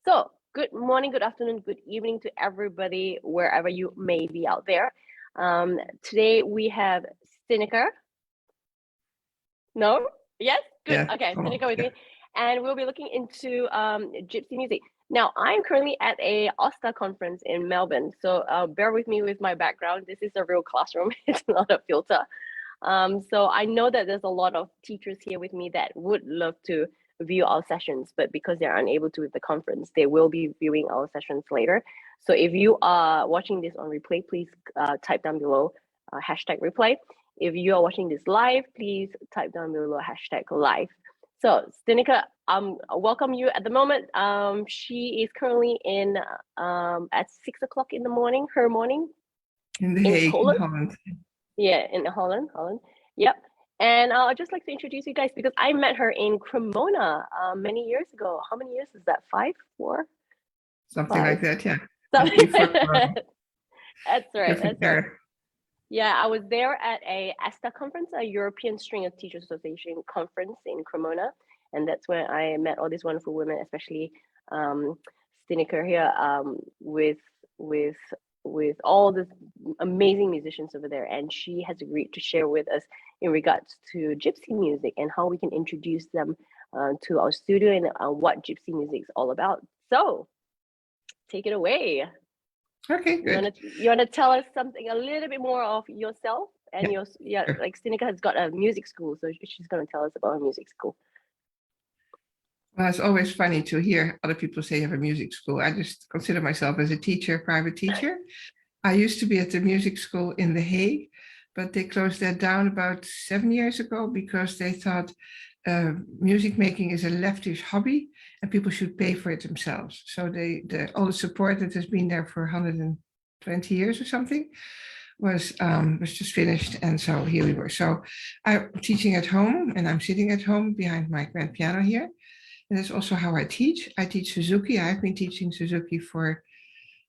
So, good morning, good afternoon, good evening to everybody, wherever you may be out there. Today we have Stieneke. No? Yes? Good. Yeah. Okay, Stieneke with me. And we'll be looking into Gypsy music. Now, I'm currently at a OSTA conference in Melbourne, so bear with me with my background. This is a real classroom, it's not a filter. So I know that there's a lot of teachers here with me that would love to view our sessions, but because they're unable to with the conference, they will be viewing our sessions later. So if you are watching this on replay, please type down below hashtag replay. If you are watching this live, please type down below hashtag live. So Stieneke, welcome you at the moment. She is currently in at 6 o'clock in the morning, her morning. In The Hague, in Holland. Yeah, in Holland. Yep. And I'd just like to introduce you guys because I met her in Cremona many years ago. How many years is that? 5, 4? Something 5. like that, yeah. Something like that. That's right. That's there. right. Yeah, I was there at a ASTA conference, a European String of Teachers Association conference in Cremona. And that's when I met all these wonderful women, especially Stieneke here, with all the amazing musicians over there. And she has agreed to share with us in regards to Gypsy music and how we can introduce them to our studio and what Gypsy music is all about. So take it away. Okay, good. You wanna tell us something a little bit more of yourself and sure. Like Stieneke has got a music school, so she's gonna tell us about her music school. Well, it's always funny to hear other people say you have a music school. I just consider myself as a teacher, private teacher. I used to be at the music school in The Hague, but they closed that down about 7 years ago because they thought music making is a leftish hobby and people should pay for it themselves. So all the support that has been there for 120 years or something was just finished, and so here we were. So I'm teaching at home, and I'm sitting at home behind my grand piano here. And that's also how I teach. I teach Suzuki. I've been teaching Suzuki for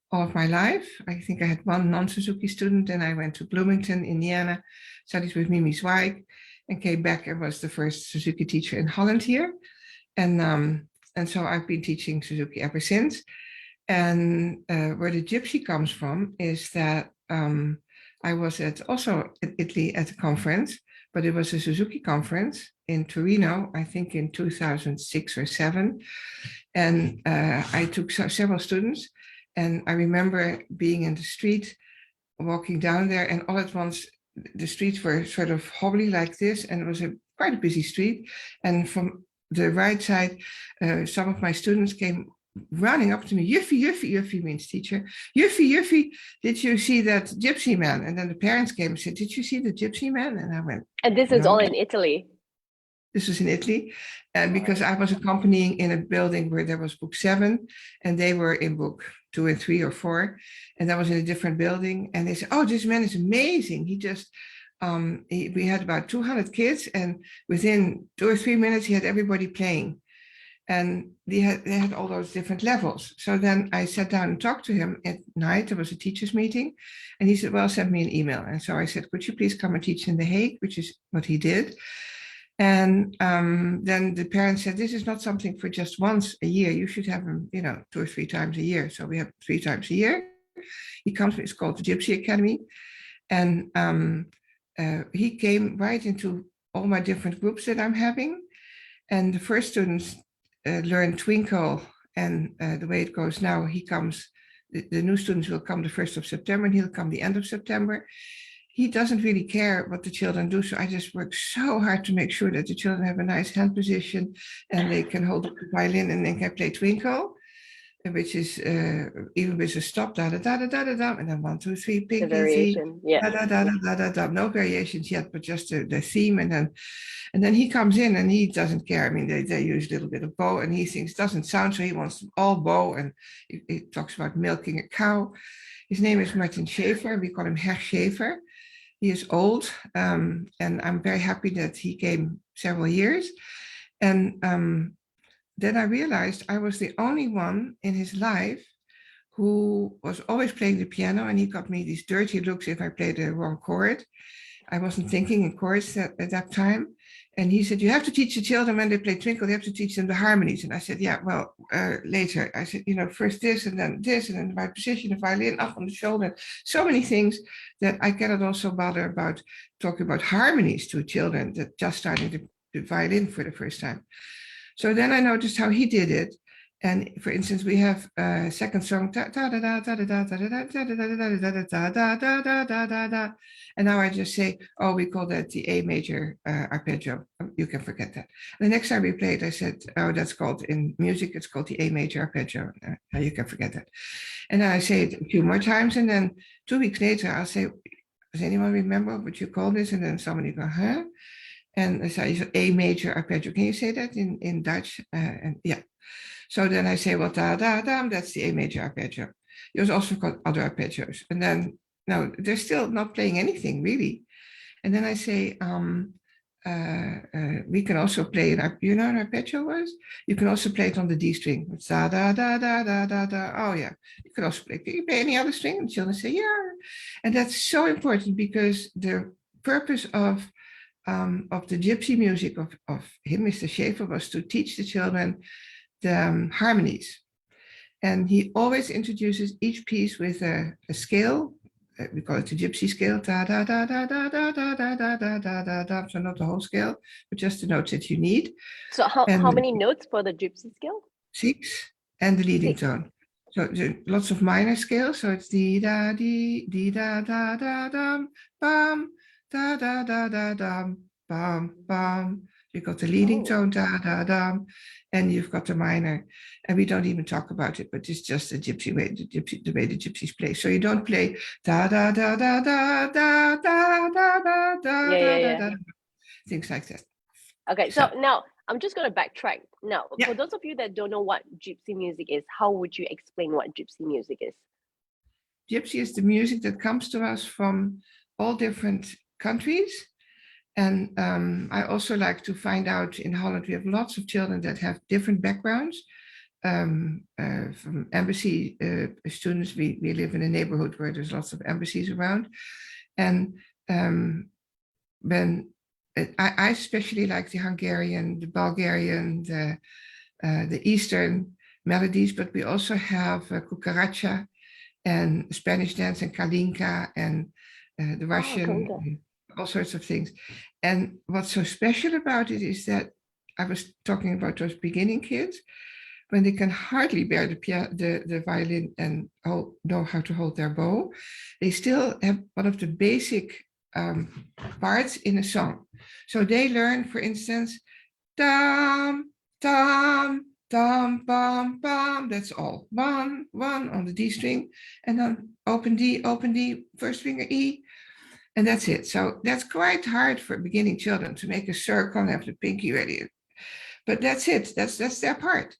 all of my life. I think I had one non-Suzuki student, and I went to Bloomington, Indiana, studied with Mimi Zweig, and came back and was the first Suzuki teacher in Holland here. And so I've been teaching Suzuki ever since. And where the Gypsy comes from is that I was also in Italy at a conference, but it was a Suzuki conference in Torino, I think in 2006 or 7. And I took several students, and I remember being in the street, walking down there, and all at once the streets were sort of hobbly like this, and it was quite a busy street. And from the right side, some of my students came running up to me. Yuffie means teacher. Yuffie, did you see that Gypsy man? And then the parents came and said, did you see the Gypsy man? And I went, and this is all in Italy. This was in Italy, and because I was accompanying in a building where there was book 7, and they were in book 2 and 3 or 4, and that was in a different building. And they said, "Oh, this man is amazing. He just we had about 200 kids, and within 2 or 3 minutes, he had everybody playing." And they had all those different levels. So then I sat down and talked to him at night. There was a teachers meeting, and he said, "Well, send me an email." And so I said, "Could you please come and teach in The Hague?" Which is what he did. And then the parents said, "This is not something for just once a year. You should have him, 2 or 3 times a year." So we have 3 times a year. He comes, it's called the Gypsy Academy. And he came right into all my different groups that I'm having. And the first students learn Twinkle. And the way it goes now, he comes, the new students will come the 1st of September, and he'll come the end of September. He doesn't really care what the children do. So I just work so hard to make sure that the children have a nice hand position and they can hold up the violin and they can play Twinkle, which is even with a stop, da da da da da da, and then 1, 2, 3, pinky, the variation, yeah, da da da da da da. No variations yet, but just the theme, and then he comes in and he doesn't care. I mean, they use a little bit of bow, and he thinks it doesn't sound, so he wants all bow, and he talks about milking a cow. His name is Martin Schaefer. We call him Herr Schaefer. He is old, and I'm very happy that he came several years. And then I realized I was the only one in his life who was always playing the piano, and he got me these dirty looks if I played the wrong chord. I wasn't thinking in chords at that time. And he said, you have to teach the children when they play Twinkle, you have to teach them the harmonies. And I said, yeah, well, later. I said, first this, and then the right position, the violin up on the shoulder. So many things that I cannot also bother about talking about harmonies to children that just starting the violin for the first time. So then I noticed how he did it. And for instance, we have a second song, and now I just say, oh, we call that the A major arpeggio. You can forget that. The next time we played, I said, oh, that's called in music, it's called the A major arpeggio. You can forget that. And then I say it a few more times, and then 2 weeks later, I'll say, does anyone remember what you call this? And then somebody go, huh? And I say, A major arpeggio. Can you say that in Dutch? And yeah. So then I say, well, da da da, that's the A major arpeggio. There's also got other arpeggios. And then, no, they're still not playing anything really. And then I say, we can also play an, you know what an arpeggio was? You can also play it on the D string. It's da da da da da da da. Oh yeah, you can also play. Can you play any other string? And children say, yeah. And that's so important because the purpose of the gypsy music of him, Mr. Schaefer, was to teach the children the harmonies. And he always introduces each piece with a scale. We call it the gypsy scale. Da, da, da, da, da, da, da, da, da, da, da, da, da. So not the whole scale, but just the notes that you need. So how many notes for the gypsy scale? 6, and the leading 6. tone. So lots of minor scales. So it's dee da dee da da da dum bum da da da da dum bum bum. You've got the leading tone da da dum, and you've got the minor. And we don't even talk about it, but it's just the gypsy way, the way the gypsies play. So you don't play da da da da da da da da da da da, things like that. Okay, so now I'm just going to backtrack. Now, for those of you that don't know what gypsy music is, how would you explain what gypsy music is? Gypsy is the music that comes to us from all different countries. And I also like to find out, in Holland, we have lots of children that have different backgrounds. From embassy students, we live in a neighborhood where there's lots of embassies around. And when I especially like the Hungarian, the Bulgarian, the Eastern melodies, but we also have cucaracha and Spanish dance and kalinka and the Russian, all sorts of things. And what's so special about it is that I was talking about those beginning kids, when they can hardly bear the violin and know how to hold their bow, they still have one of the basic parts in a song. So they learn, for instance, dum, dum, dum, bum, bum. That's all. One on the D string, and then open D, first finger E, and that's it. So that's quite hard for beginning children to make a circle and have the pinky ready. But that's it. That's their part.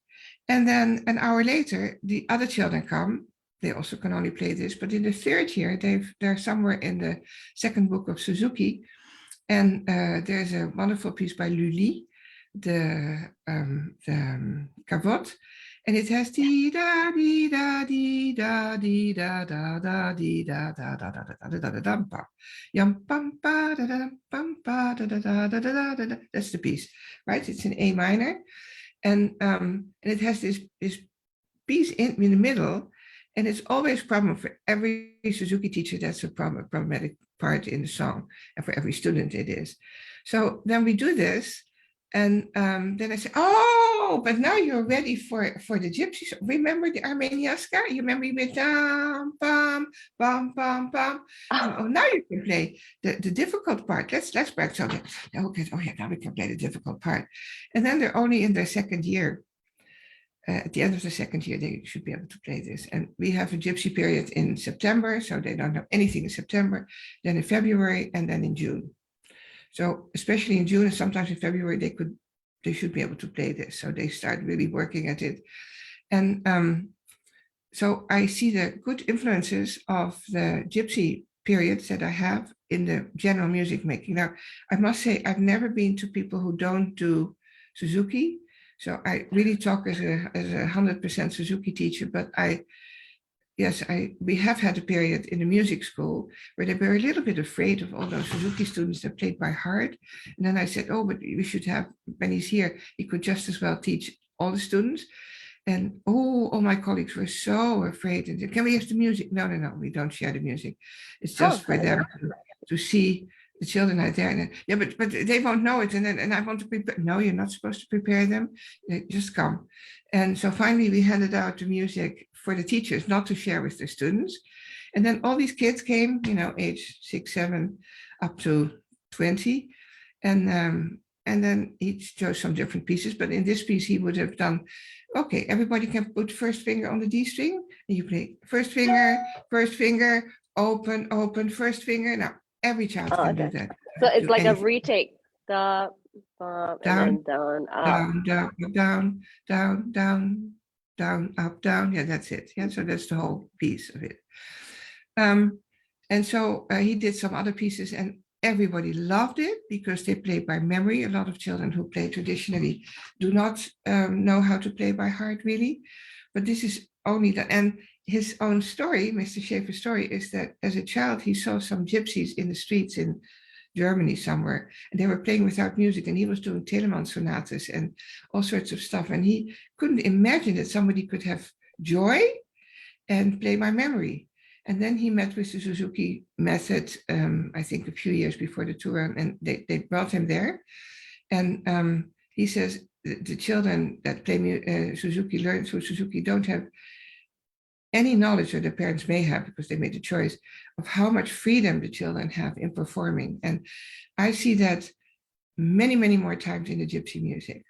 And then an hour later, the other children come. They also can only play this, but in the third year, they're somewhere in the second book of Suzuki, and there's a wonderful piece by Lully, the Cavote, and it has dee da dee da dee da dee da da da dee da da da da da da da da da yum pam pa da da pam pa da da da da da da. That's the piece, right? It's in A minor, and it has this piece in the middle. And it's always a problem for every Suzuki teacher. That's a problematic part in the song, and for every student it is. So then we do this, and then I say, oh, but now you're ready for the gypsy song. Remember the Armeniaska? You remember you went bam, bam, bam, bam, bam. Oh, now you can play the difficult part. Let's practice. Okay, oh yeah, now we can play the difficult part. And then they're only in their second year. At the end of the second year, they should be able to play this. And we have a gypsy period in September, so they don't know anything in September, then in February, and then in June. So especially in June and sometimes in February, they should be able to play this. So they start really working at it. And so I see the good influences of the gypsy periods that I have in the general music making. Now, I must say, I've never been to people who don't do Suzuki. So I really talk as a 100% Suzuki teacher, but yes, we have had a period in the music school where they were a little bit afraid of all those Suzuki students that played by heart. And then I said, oh, but we should have, when he's here, he could just as well teach all the students. And all my colleagues were so afraid. And said, can we have the music? No, no, no, we don't share the music. It's just for them to see the children out there. And yeah, but they won't know it. And I want to prepare. No, you're not supposed to prepare them. They just come. And so finally we handed out the music for the teachers, not to share with the students. And then all these kids came, age 6, 7, up to 20. And then he chose some different pieces, but in this piece he would have done, okay, everybody can put first finger on the D string, and you play first finger, open, open, first finger. Now every child can do that. So it's like anything. a retake. The and then down, up. Down, up, down. Yeah, that's it. Yeah, so that's the whole piece of it. And so he did some other pieces, and everybody loved it because they play by memory. A lot of children who play traditionally do not know how to play by heart, really. But this is only that. And his own story, Mr. Schaefer's story, is that as a child, he saw some gypsies in the streets in Germany somewhere, and they were playing without music, and he was doing Telemann sonatas and all sorts of stuff. And he couldn't imagine that somebody could have joy and play by memory. And then he met with the Suzuki method, I think a few years before the tour, and they brought him there. And he says the children that play Suzuki, learn through Suzuki, don't have any knowledge that the parents may have, because they made the choice, of how much freedom the children have in performing. And I see that many, many more times in the gypsy music.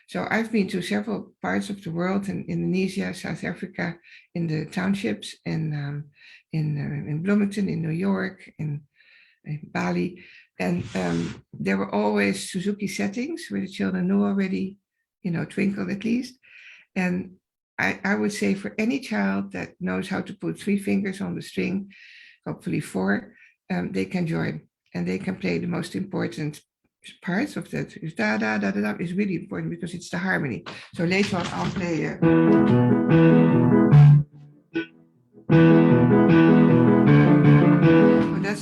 So I've been to several parts of the world, in Indonesia, South Africa, in the townships, in Bloomington, in New York, in Bali. And there were always Suzuki settings where the children knew already, Twinkle at least. And I would say for any child that knows how to put 3 fingers on the string, hopefully 4, they can join, and they can play the most important parts of that. Is da da da da da is really important because it's the harmony. So later on I'll play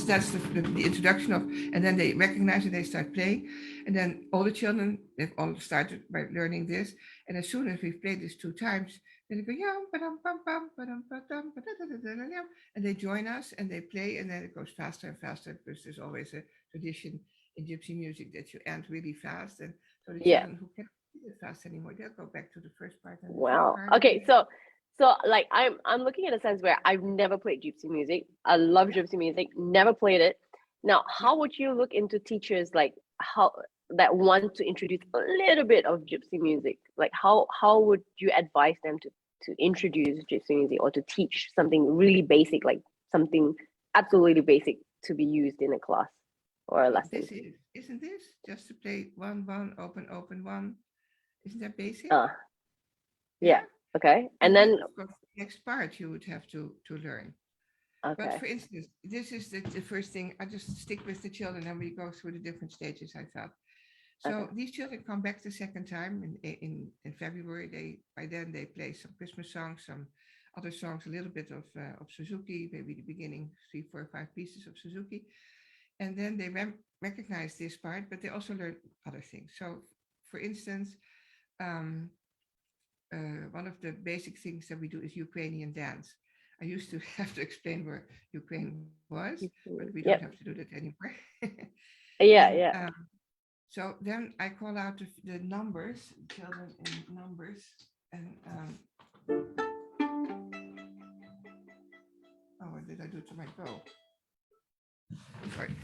that's the introduction of, and then they recognize it, they start playing, and then all the children, they've all started by learning this, and as soon as we've played this 2 times, then they go yum, ba-dum, bum, bum, ba-dum, ba-dum, ba-da-da-da-da-da-da, and they join us and they play, and then it goes faster and faster, because there's always a tradition in gypsy music that you end really fast, and so the children who can't do it fast anymore, they'll go back to the first part. And wow. Okay, so like I'm looking at a sense where I've never played gypsy music. I love gypsy music, never played it. Now, how would you look into teachers like how that want to introduce a little bit of gypsy music? Like how would you advise them to introduce gypsy music, or to teach something really basic, like something absolutely basic to be used in a class or a lesson? Isn't this just to play 1 1 open open 1? Isn't that basic? Yeah. Okay. And then of course, the next part you would have to learn. okay. But for instance, this is the first thing. I just stick with the children and we go through the different stages, I thought. So these children come back the second time in February. By then they play some Christmas songs, some other songs, a little bit of Suzuki, maybe the beginning 3, 4, 5 pieces of Suzuki, and then they recognize this part, but they also learn other things. So, for instance, one of the basic things that we do is Ukrainian dance. I used to have to explain where Ukraine was, but we don't have to do that anymore. Yeah. So then I call out the numbers, children in numbers, and what did I do to my bow? Sorry.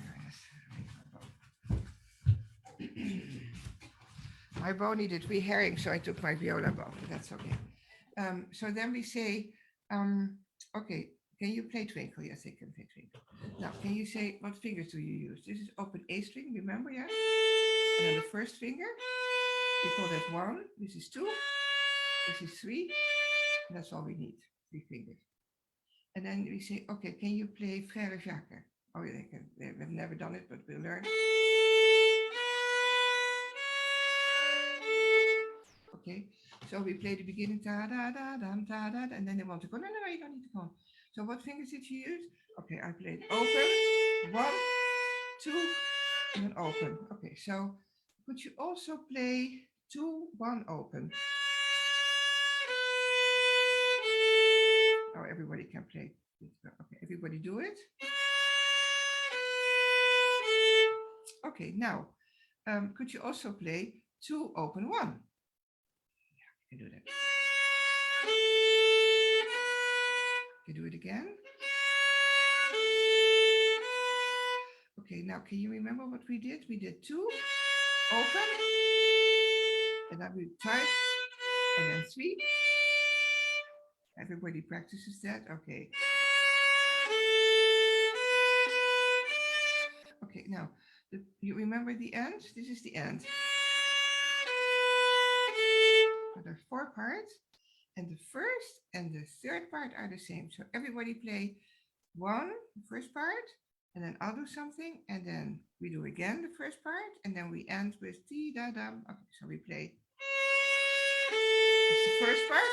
My bow needed re-herring, so I took my viola bow. That's okay. So then we say, okay, can you play Twinkle? Yes, I can play Twinkle. Now, can you say, what fingers do you use? This is open A string, remember, yeah? And then the first finger, we call that 1. This is 2. This is 3. And that's all we need, 3 fingers. And then we say, okay, can you play Frère Jacques? Oh, yeah, they've never done it, but we'll learn. Okay, so we play the beginning, ta da da dum ta da, and then they want to go. No, no, no, you don't need to go. So what fingers did you use? Okay, I played open, 1, 2, and then open. Okay, so could you also play 2, 1, open? Oh, everybody can play. Okay, everybody do it. Okay, now, could you also play 2, open, 1? You do that. You do it again. Okay, now can you remember what we did? We did 2, open, and then we tried, and then 3. Everybody practices that. Okay. Okay, now, you remember the end? This is the end. So there are 4 parts, and the first and the third part are the same. So everybody play 1, the first part, and then I'll do something, and then we do again the first part, and then we end with dee da dum. Okay, so we play. That's the first part.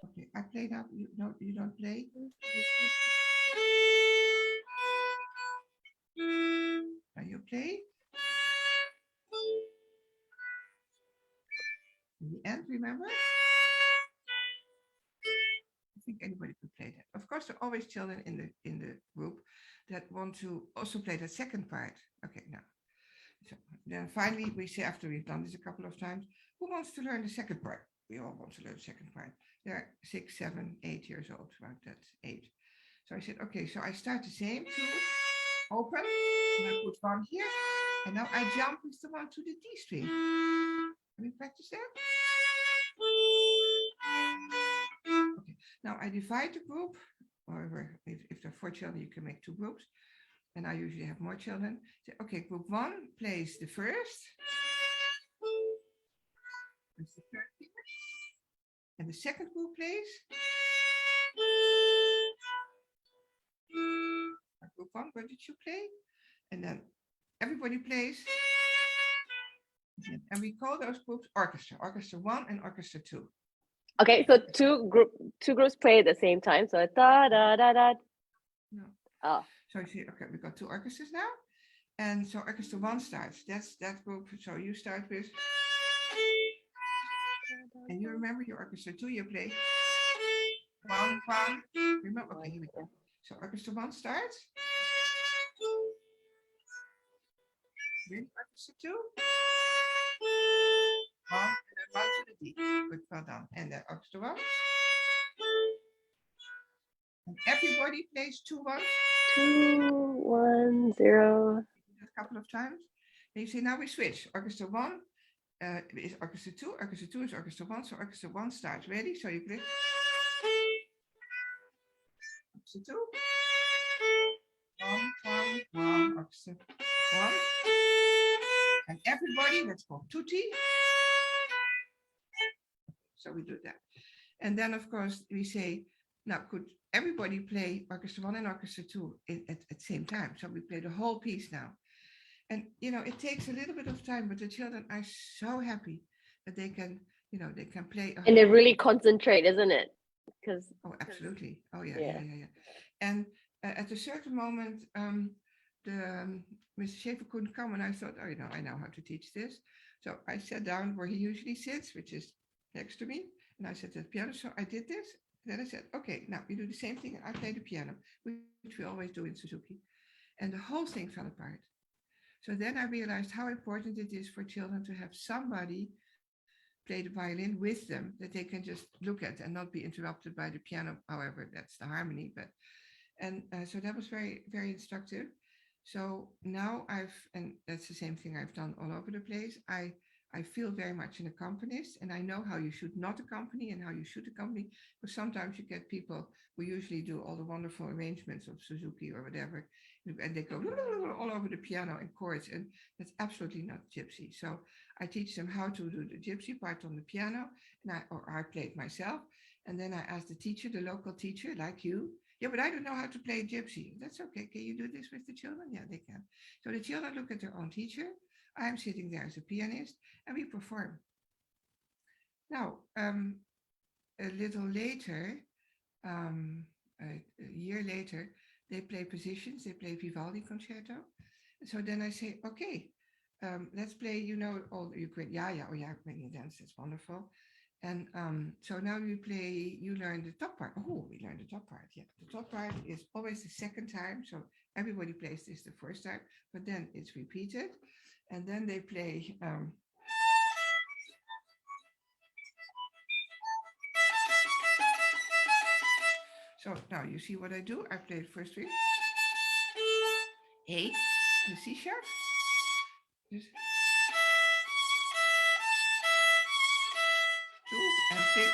Okay, I play now. You don't play. Now you play. In the end, remember? I think anybody could play that. Of course, there are always children in the group that want to also play the second part. Okay, now. So then finally we say, after we've done this a couple of times, who wants to learn the second part? We all want to learn the second part. They're 6, 7, 8 years old, around that age. So I said, okay, so I start the same, 2, open, and I put 1 here, and now I jump with the 1 to the D string. Can we practice that? Okay, now I divide the group, or if there are 4 children, you can make 2 groups. And I usually have more children. So, okay, group 1 plays the first. That's the third finger. And the second group plays. Group 1, what did you play? And then everybody plays. And we call those groups orchestra. Orchestra 1 and orchestra 2. Okay, so two groups play at the same time. So da da da da. No. Oh. So you see, okay, we got 2 orchestras now. And so orchestra 1 starts. That's that group. So you start with. And you remember your orchestra 2, you play 1, 1. Remember? Okay, here we go. So orchestra 1 starts. Then orchestra 2. 1, and then 1 to the D. Good, well done. And then orchestra 1. And everybody plays 2, 1. 2, 1, 0. A couple of times. And you say, now we switch. Orchestra 1 is orchestra 2. Orchestra 2 is orchestra 1. So orchestra 1 starts. Ready? So you play. Orchestra 2. 1, 1, 1. Orchestra 1. And everybody, let's go tutti. So we do that. And then, of course, we say, now, could everybody play orchestra 1 and orchestra 2 at the same time? So we play the whole piece now. And, it takes a little bit of time, but the children are so happy that they can, they can play. And they really concentrate, isn't it? Because oh, absolutely. Oh, yeah. And at a certain moment, Mr. Schaefer couldn't come, and I thought, I know how to teach this. So I sat down where he usually sits, which is next to me, and I sat at the piano. So I did this. Then I said, okay, now we do the same thing, and I play the piano, which we always do in Suzuki. And the whole thing fell apart. So then I realized how important it is for children to have somebody play the violin with them that they can just look at and not be interrupted by the piano. However, that's the harmony. So that was very, very instructive. So now and that's the same thing I've done all over the place. I feel very much an accompanist, and I know how you should not accompany and how you should accompany. Because sometimes you get people who usually do all the wonderful arrangements of Suzuki or whatever, and they go all over the piano and chords, and that's absolutely not Gypsy. So I teach them how to do the Gypsy part on the piano, and I play it myself, and then I ask the teacher, the local teacher, like you, yeah, but I don't know how to play Gypsy. That's okay. Can you do this with the children? Yeah, they can. So the children look at their own teacher. I'm sitting there as a pianist, and we perform. Now, a little later, a year later, they play positions, they play Vivaldi concerto. So then I say, okay, let's play, all Ukraine. Yeah, oh yeah, Ukrainian dance, that's wonderful. And so now we play, you learn the top part. Oh, we learned the top part. Yeah, the top part is always the second time. So everybody plays this the first time, but then it's repeated. And then they play. So now you see what I do. I play the first three. A, the C sharp. Just two and pick.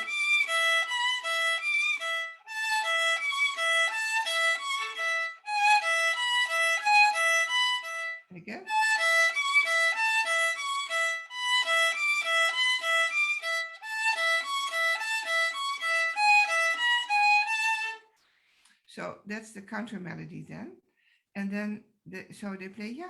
And again. So that's the counter melody then. And then so they play yeah.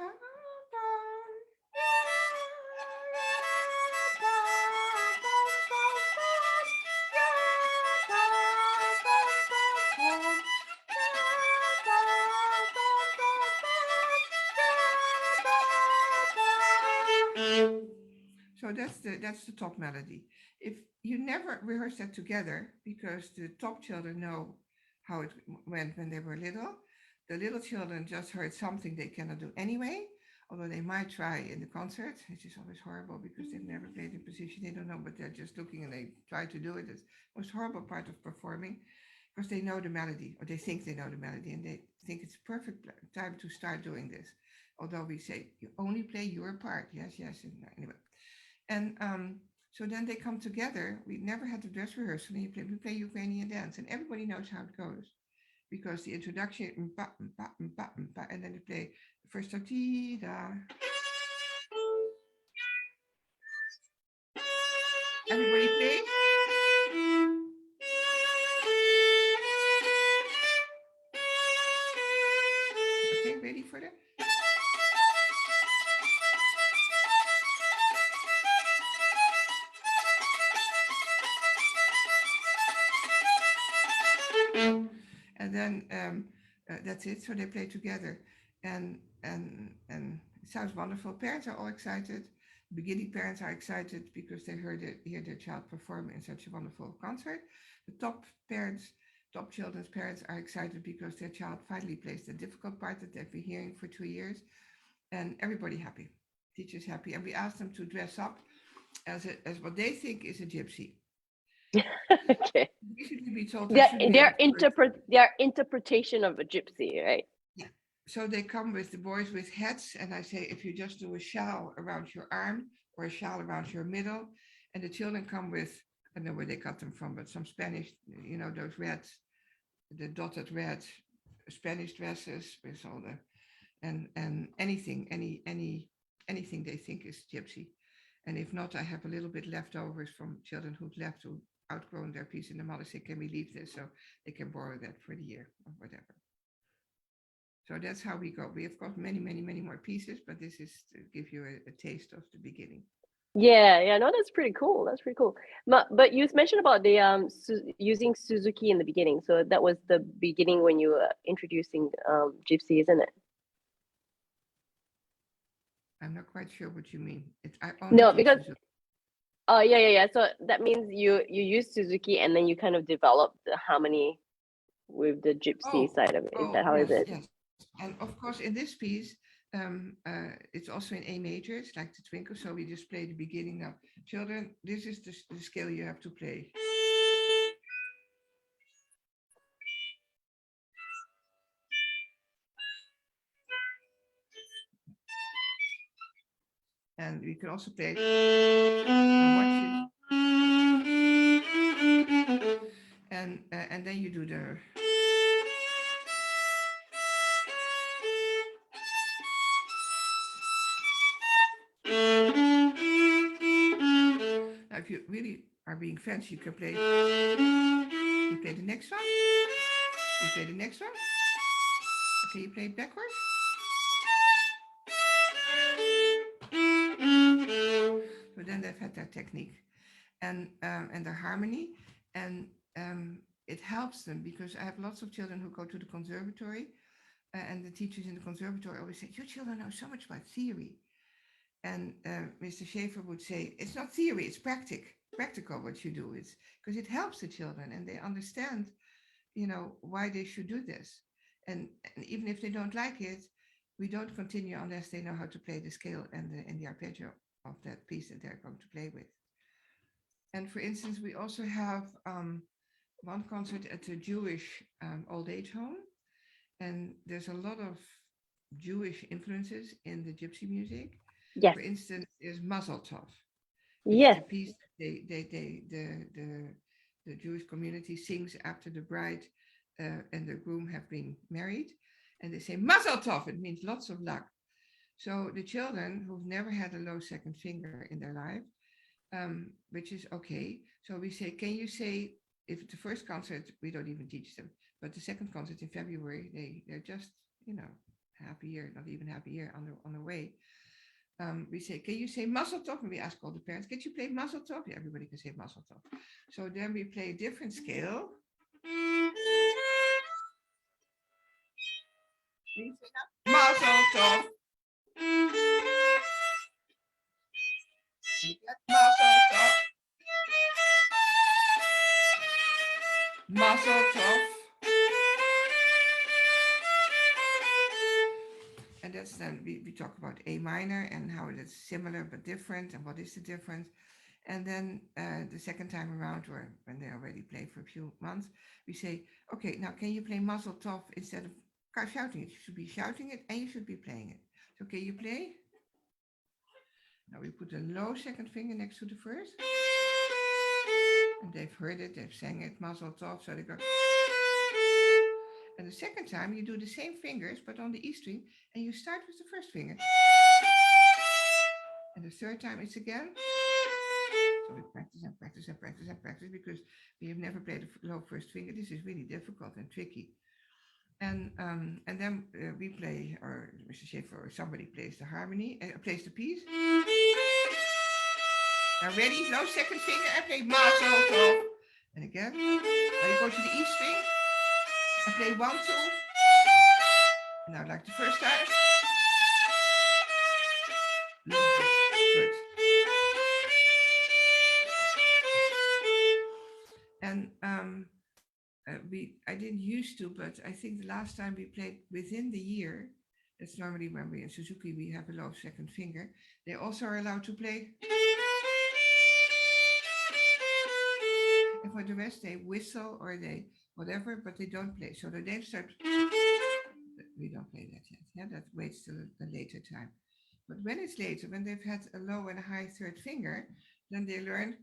So that's the top melody. If you never rehearse that together, because the top children know how it went when they were little, the little children just heard something they cannot do anyway, although they might try in the concert, which is always horrible because they've never played in position, they don't know, but they're just looking and they try to do it. It's the most horrible part of performing because they know the melody, or they think they know the melody, and they think it's perfect time to start doing this. Although we say you only play your part, yes, and anyway. And so then they come together. We never had a dress rehearsal. And we play Ukrainian dance, and everybody knows how it goes because the introduction, and then they play the first da. Everybody play. Okay, ready for that? And then that's it. So they play together, and it sounds wonderful. Parents are all excited. Beginning parents are excited because they hear their child perform in such a wonderful concert. The top children's parents are excited because their child finally plays the difficult part that they've been hearing for 2 years, and everybody happy. Teachers happy, and we ask them to dress up as what they think is a gypsy. Okay. Usually be told their interpretation of a gypsy, right? Yeah. So they come with the boys with hats, and I say if you just do a shawl around your arm or a shawl around your middle, and the children come with, I don't know where they got them from, but some Spanish, those red, the dotted red Spanish dresses with all the and anything they think is gypsy. And if not, I have a little bit leftovers from children who've left, who outgrown their piece, and the mother say, can we leave this? So they can borrow that for the year or whatever. So that's how we go. We have got many, many, many more pieces, but this is to give you a taste of the beginning. Yeah, no, that's pretty cool. That's pretty cool. But you mentioned about the using Suzuki in the beginning. So that was the beginning when you were introducing Gypsy, isn't it? I'm not quite sure what you mean. No, because oh yeah. So that means you use Suzuki and then you kind of develop the harmony with the Gypsy side of it. Is that how yes, is it? Yes, and of course in this piece, it's also in A major. It's like the twinkle. So we just play the beginning now. Children, this is the scale you have to play. And we can also play. Now watch it. And then you do the. Now, if you really are being fancy, you can play. You play the next one. You play the next one. Okay, you play it backwards. technique and their harmony. And it helps them because I have lots of children who go to the conservatory and the teachers in the conservatory always say, your children know so much about theory. And Mr. Schaefer would say, it's not theory, it's practical what you do. It's because it helps the children and they understand, why they should do this. And even if they don't like it, we don't continue unless they know how to play the scale and the arpeggio of that piece that they're going to play with. And for instance, we also have one concert at the Jewish old age home. And there's a lot of Jewish influences in the gypsy music. Yes. For instance, there's Mazel Tov, which Yes. is a piece the Jewish community sings after the bride and the groom have been married. And they say Mazel Tov, it means lots of luck. So the children who've never had a low second finger in their life, which is okay. So we say, can you say, if the first concert, we don't even teach them, but the second concert in February, they're just, half a year, not even half a year on the way. We say, can you say Mazel Tov? And we ask all the parents, can you play Mazel Tov? Yeah, everybody can say Mazel Tov. So then we play a different scale. Mazel Tov. Mazel Tov. Mazel Tov. And that's then we talk about A minor and how it's similar but different and what is the difference. And then the second time around, or when they already play for a few months, we say, okay, now can you play Mazel Tov instead of shouting it? You should be shouting it and you should be playing it. So can you play? Now we put a low second finger next to the first. And they've heard it, they've sang it, Mazel Tov, so they go. And the second time you do the same fingers, but on the E string, and you start with the first finger. And the third time it's again. So we practice and practice and practice and practice because we have never played a low first finger. This is really difficult and tricky. And then we play, or Mr. Schaefer or somebody plays the harmony, plays the piece. Now ready, low second finger, and play Mazel Tov. And again, now you go to the E string, and play 1, 2. And now like the first time. Good. And I didn't used to, but I think the last time we played within the year, that's normally when we in Suzuki we have a low second finger. They also are allowed to play. And for the rest, they whistle or they whatever, but they don't play. So the name starts. We don't play that yet. Yeah, that waits till a later time. But when it's later, when they've had a low and a high third finger, then they learn.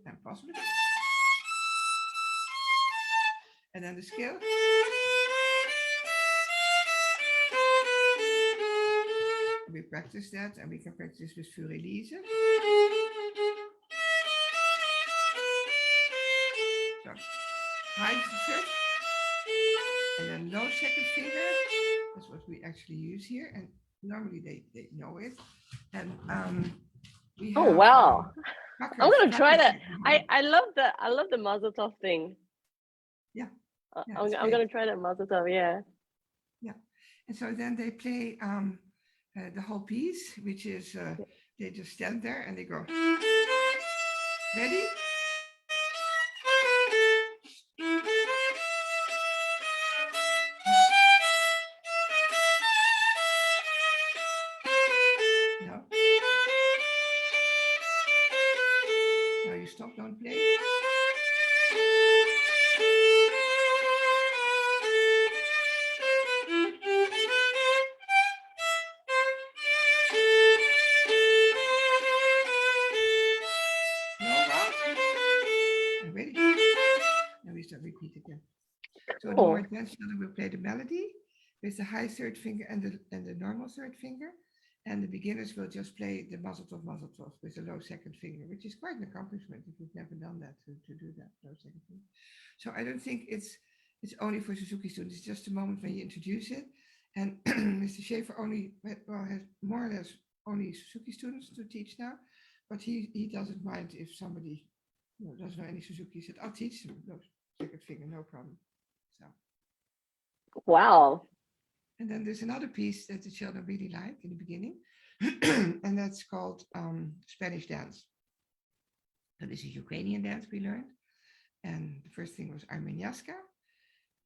And possibly. And then the scale. We practice that, and we can practice with Furelise. So, high third, and then low second finger. That's what we actually use here, and normally they know it. And we have. Oh wow! I'm gonna try that. I love the Mazel Tov thing. Yeah. I'm gonna try that Mazel Tov. Yeah. Yeah, and so then they play the whole piece, which is they just stand there and they go. Ready? No. Now you stop, don't play. Repeat again. So the more advanced children will play the melody with the high third finger and the normal third finger, and the beginners will just play the Mazel Tov with the low second finger, which is quite an accomplishment if you've never done that to do that low second finger. So I don't think it's It's only for Suzuki students. It's just a moment when you introduce it. And Mr. Schaefer only, well, has more or less only Suzuki students to teach now, but he doesn't mind if somebody doesn't know any Suzuki. He said, I'll teach them those second finger, no problem. So, Wow. and then there's another piece that the children really like in the beginning, and that's called Spanish dance. So this is Ukrainian dance we learned. And the first thing was Armeniaska,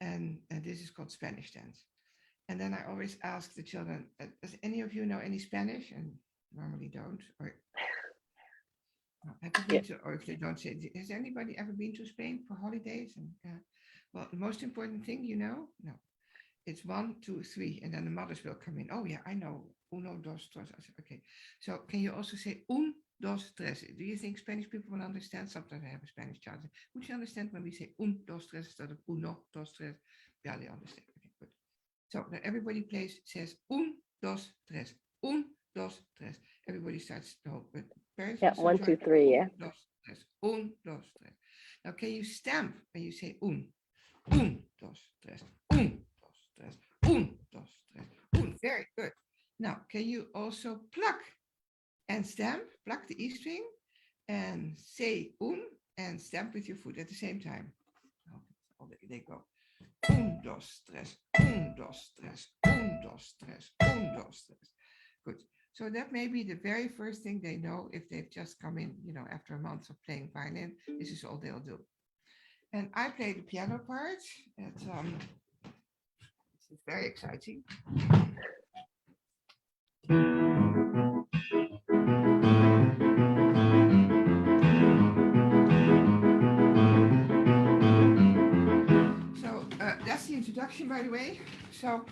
and this is called Spanish dance. And then I always ask the children, does any of you know any Spanish? And normally don't. Or have you been to, or if they don't say, has anybody ever been to Spain for holidays? And well, the most important thing, no, it's 1, 2, 3, and then the mothers will come in. Oh yeah, I know. Uno, dos, tres. I said, okay. So can you also say un, dos, tres? Do you think Spanish people will understand? Sometimes I have a Spanish child. Would you understand when we say un, dos, tres instead of uno, dos, tres? Yeah, they understand. Okay, good. So then everybody says un, dos, tres. Un, dos, tres. Everybody starts the whole, but parents Yeah, also 1, 2, 3. Yeah. un, dos, tres. Un, dos, tres. Now can you stamp when you say un? Un, dos, tres. Un, dos, tres. Un, dos, tres. Un. Very good. Now, can you also pluck and stamp, pluck the E string and say un and stamp with your foot at the same time? Oh, they go. Un, dos, tres. Un, dos, tres. Un, dos, tres. Un, dos, tres. Good. So that may be the very first thing they know if they've just come in, after a month of playing violin. This is all they'll do. And I play the piano part. It's very exciting. So that's the introduction, by the way. So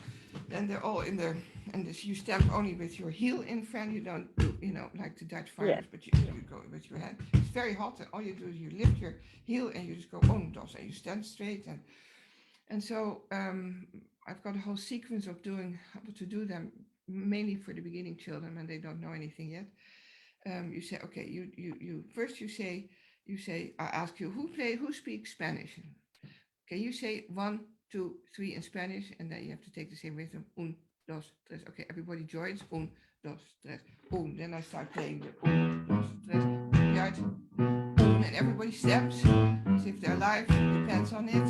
then they're all in there, and this you stamp only with your heel in front. You don't do, like the Dutch farmers, but you go with your hand. It's very hot, and all you do is you lift your heel and you just go on dos, and you stand straight. And so I've got a whole sequence of how to do them, mainly for the beginning children when they don't know anything yet. You say, okay, you first you say, I ask you who speaks Spanish. Can you say 1, 2, 3 in Spanish, and then you have to take the same rhythm. Un, dos, tres. Okay, everybody joins. Un, dos, tres. Un. Then I start playing the un, dos, tres. Yard. Un, and everybody steps as if they're alive. Depends on it.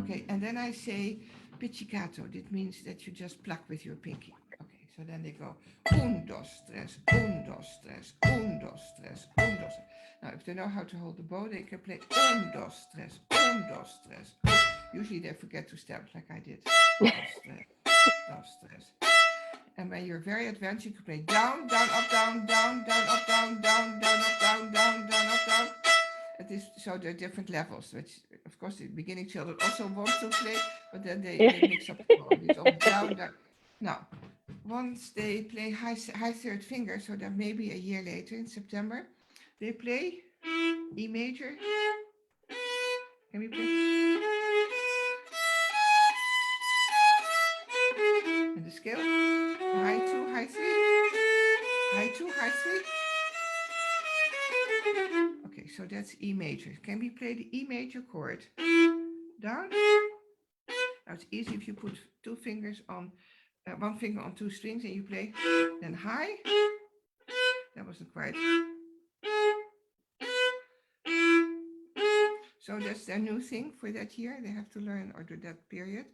Okay, and then I say pizzicato. That means that you just pluck with your pinky. Okay, so then they go un, dos, tres. Un, dos, tres. Un, dos, tres. Un, dos. Now, if they know how to hold the bow, they can play un, dos, tres, un, dos, tres. Usually they forget to stamp like I did. Dos, tres, dos, tres. And when you're very advanced, you can play down, down, up, down, down, down, up, down, down, down, up, down, down, down, up, down. So there are different levels, which of course the beginning children also want to play, but then they mix up the ball. It's all down, down. Now, once they play high third finger, so that maybe a year later in September, they play E major. Can we play? And the scale? High 2, high 3. High 2, high 3. Okay, so that's E major. Can we play the E major chord? Down. Now it's easy if you put 2 fingers on, 1 finger on 2 strings and you play. Then high. That wasn't quite. So that's their new thing for that year. They have to learn, or do that period.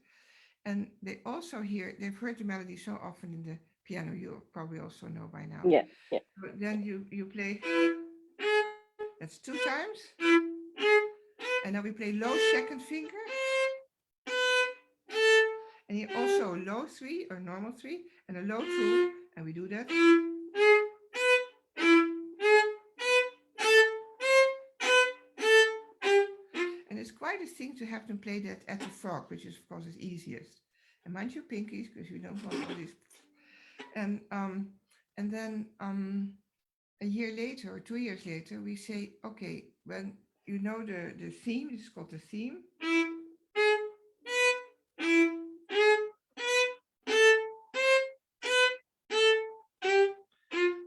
And they also they've heard the melody so often in the piano, you probably also know by now. Yeah, yeah. But then you play, that's 2 times. And now we play low second finger. And here also low 3 or normal 3 and a low 2. And we do that. And it's quite a thing to have them play that at the frog, which is of course is easiest. And mind your pinkies, because you don't want all these. And then a year later or 2 years later, we say, okay, when you know the theme, this is called the theme.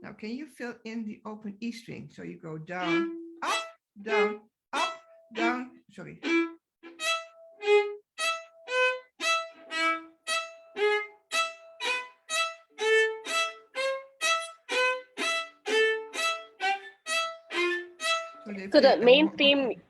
Now, can you fill in the open E string? So you go down, up, down, up, down. sorry. So they So play a more.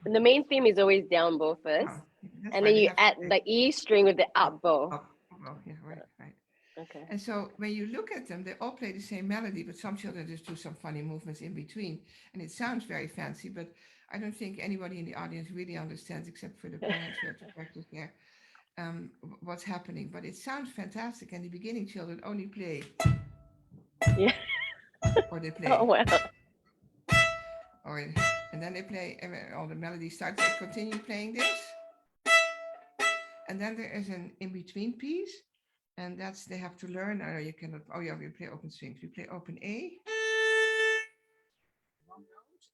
the main theme is always down bow first, Oh, that's and why then they you have to add play the E string with the up bow. up. Oh, yeah, right, right. Okay. And so when you look at them, they all play the same melody, but some children just do some funny movements in between. And it sounds very fancy, but I don't think anybody in the audience really understands, except for the parents who have to practice there, what's happening. But it sounds fantastic. And the beginning children only play, Yeah. or they Oh play, well. or and then they play, and all the melody starts, they continue playing this. And then there is an in-between piece, and that's they have to learn. Oh, you cannot. Oh, yeah, we play open strings. We play open A,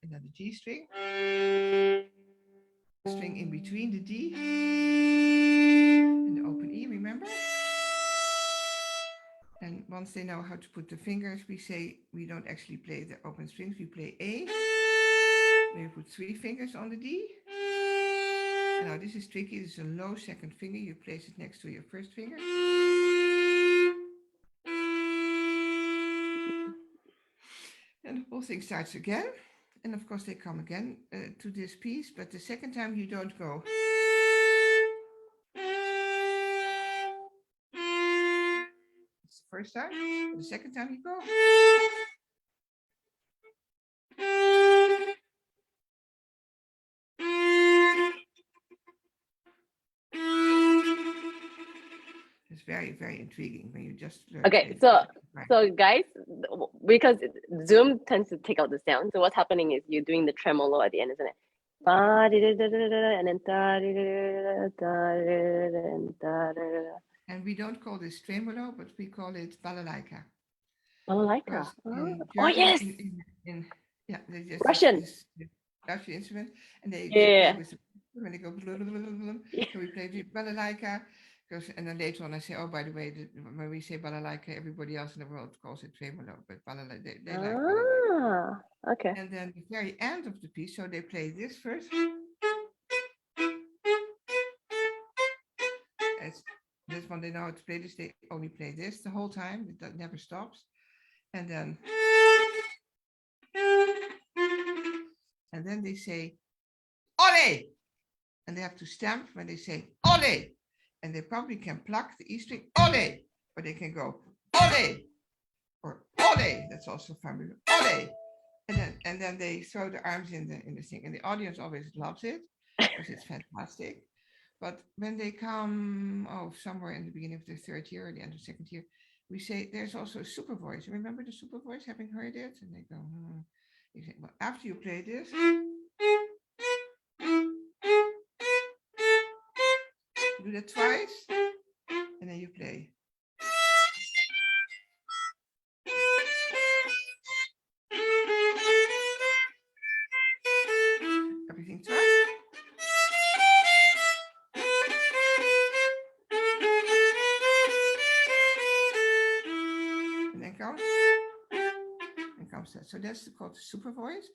and then the G string, string in between the D and the open E. Remember? And once they know how to put the fingers, we say we don't actually play the open strings. We play A. Then you put 3 fingers on the D. And now this is tricky. This is a low second finger. You place it next to your first finger. And the whole thing starts again. And of course they come again to this piece, but the second time you don't go. It's the first time. The second time you go. It's very, very intriguing when you just learn to play Okay, the so piece. Right. so guys, because Zoom tends to take out the sound, so what's happening is you're doing the tremolo at the end, isn't it? And then And we don't call this tremolo, but we call it balalaika. balalaika. Because in Oh German, yes, in yeah, they just have Russian. this Russian instrument, and they play Yeah. with the, when they go blah, blah, blah, blah, blah. Yeah. So we play the balalaika. Because, and then later on I say, oh, by the way, when we say balalaika, everybody else in the world calls it tremolo, but balalaika, they like balalaika. Ah, okay. And then the very end of the piece, so they play this first. It's this one they know how to play this. They only play this the whole time. That never stops. And then they say ole, and they have to stamp when they say ole, and they probably can pluck the E string ole, or they can go ole or ole. That's also fun. Ole, and then they throw the arms in the thing, and the audience always loves it because it's fantastic. But when they come, somewhere in the beginning of the third year or the end of second year, we say there's also a super voice. Remember the super voice, having heard it? And they go, You say, well, after you play this, you do that twice, and then you play. Everything twice. And then comes. Comes that. So that's called super voice.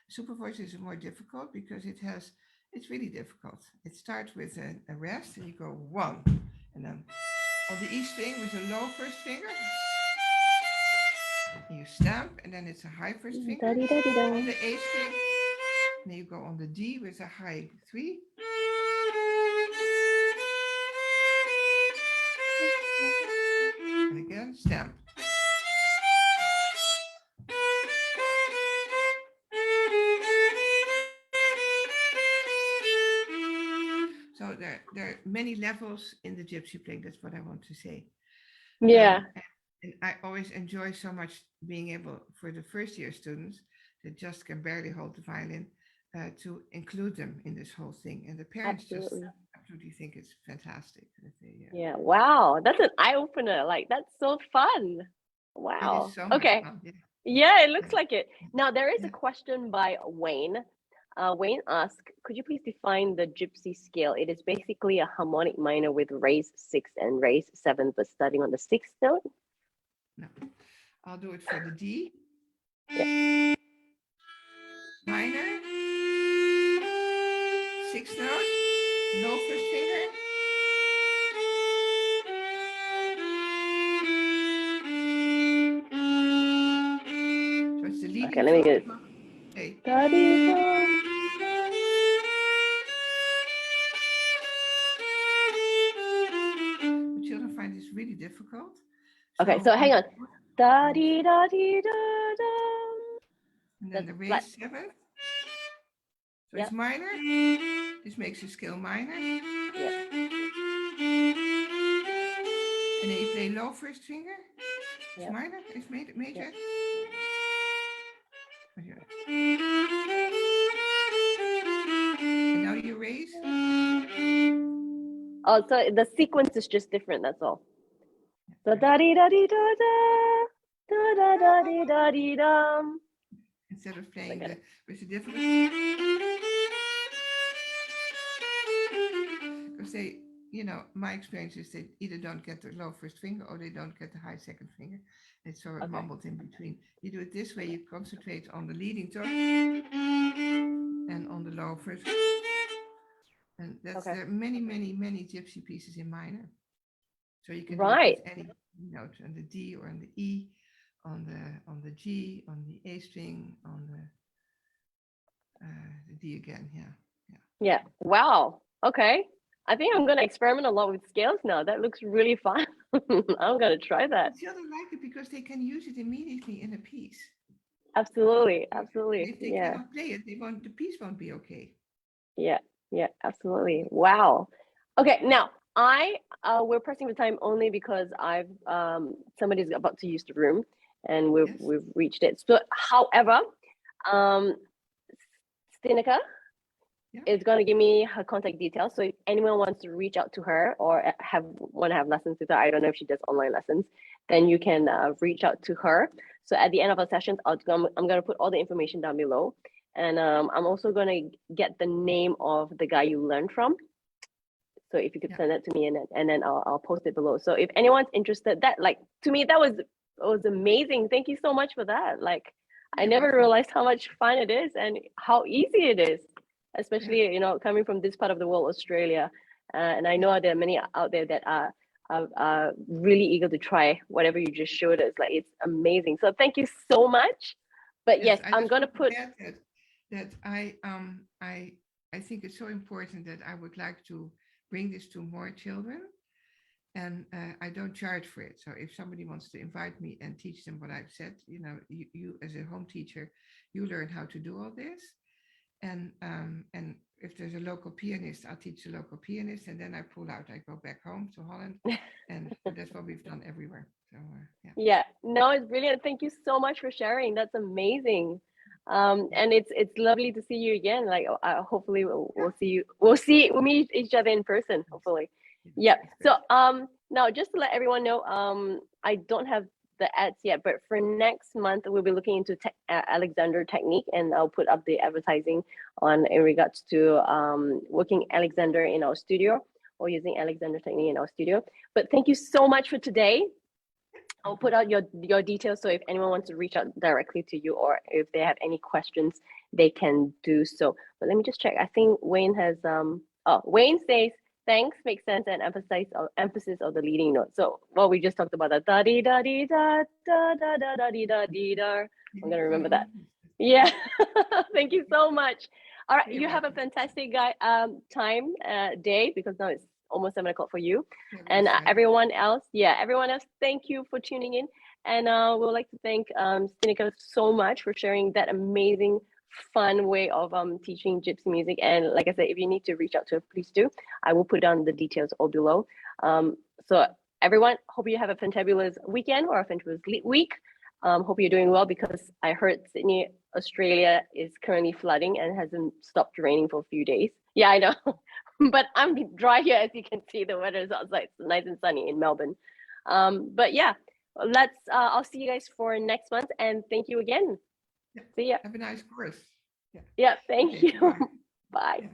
Super voice is more difficult because it's really difficult. It starts with a rest and you go 1. And then on the E string with a low first finger, you stamp and then it's a high first finger. On the A string, and then you go on the D with a high 3. And again, stamp. So there are many levels in the gypsy playing. That's what I want to say. Yeah. And I always enjoy so much being able, for the first year students that just can barely hold the violin, to include them in this whole thing. And the parents Absolutely. just absolutely think it's fantastic. Yeah. Wow. That's an eye opener. Like, that's so fun. It Wow. is so much Okay. fun. Yeah. Yeah, it looks Yeah. like it. Now, there is Yeah. a question by Wayne. Wayne asked, could you please define the gypsy scale? It is basically a harmonic minor with raised 6th and raised 7th, but starting on the 6th note. No, I'll do it for the D. Yeah. Minor, sixth note, low first finger. So it's the leading Okay, let me get it. Okay. The children find this really difficult. Okay, so hang on. Da dee da dee da da. And then the flat. raised seventh. So Yep. it's minor. This makes the scale minor. Yep. And then you play low first finger. It's Yep. minor. It's major. Yep. And now you raise. Oh, so the sequence is just different. That's all. So da dee da dee da da da da da dee da dee dum. Instead of playing with the difficult. Because they, you know, my experience is they either don't get the low first finger or they don't get the high second finger. It's sort of mumbled in between. You do it this way, you concentrate on the leading tone and on the low first. And that's there are many, many, many gypsy pieces in minor. So you can do it with any note, on the D or on the E, on the G, on the A string, on the D again. Yeah. Wow. Okay. I think I'm gonna experiment a lot with scales now. That looks really fun. I'm gonna try that. Children like it because they can use it immediately in a piece. Absolutely. Absolutely. If they cannot play it, the piece won't be okay. Yeah. Yeah. Absolutely. Wow. Okay. Now we're pressing the time only because somebody's about to use the room and we've reached it. So, however, Stieneke is going to give me her contact details. So if anyone wants to reach out to her or want to have lessons with her, I don't know if she does online lessons, then you can reach out to her. So at the end of our sessions, I'm going to put all the information down below. And I'm also going to get the name of the guy you learned from. So if you could send it to me and then I'll post it below. So if anyone's interested, to me, that was amazing. Thank you so much for that. I never realized how much fun it is and how easy it is, especially, coming from this part of the world, Australia. And I know there are many out there that are really eager to try whatever you just showed us. It's amazing. So thank you so much. But yes, I'm going to put that I think it's so important that I would like to bring this to more children, and I don't charge for it. So if somebody wants to invite me and teach them what I've said, you as a home teacher, you learn how to do all this, and if there's a local pianist, I'll teach the local pianist, and then I pull out. I go back home to Holland, and that's what we've done everywhere. So yeah, no, it's brilliant. Thank you so much for sharing. That's amazing. And it's lovely to see you again. Hopefully we'll meet each other in person, hopefully. Yeah. So now just to let everyone know, I don't have the ads yet, but for next month we'll be looking into Alexander technique, and I'll put up the advertising in regards to working Alexander in our studio or using Alexander technique in our studio. But thank you so much for today. I'll put out your details, so if anyone wants to reach out directly to you or if they have any questions, they can do so. But let me just check. I think Wayne has Wayne says thanks, makes sense, and emphasis of the leading note. So we just talked about that. Da dee da dee da da da da da dee da dee da. I'm gonna remember that. Yeah. Thank you so much. All right, you have a fantastic day, because now it's almost 7 o'clock for you, and everyone else, thank you for tuning in, and we'd like to thank Stieneke so much for sharing that amazing fun way of teaching gypsy music. And like I said, if you need to reach out to her, please do. I will put down the details all below. So everyone, hope you have a fantabulous weekend or a fantabulous week. Hope you're doing well, because I heard Sydney, Australia is currently flooding and hasn't stopped raining for a few days. Yeah, I know. But I'm dry here, as you can see. The weather is outside. It's nice and sunny in Melbourne. But yeah, I'll see you guys for next month, and thank you again. See ya. Have a nice course. Yeah, thank you. Bye.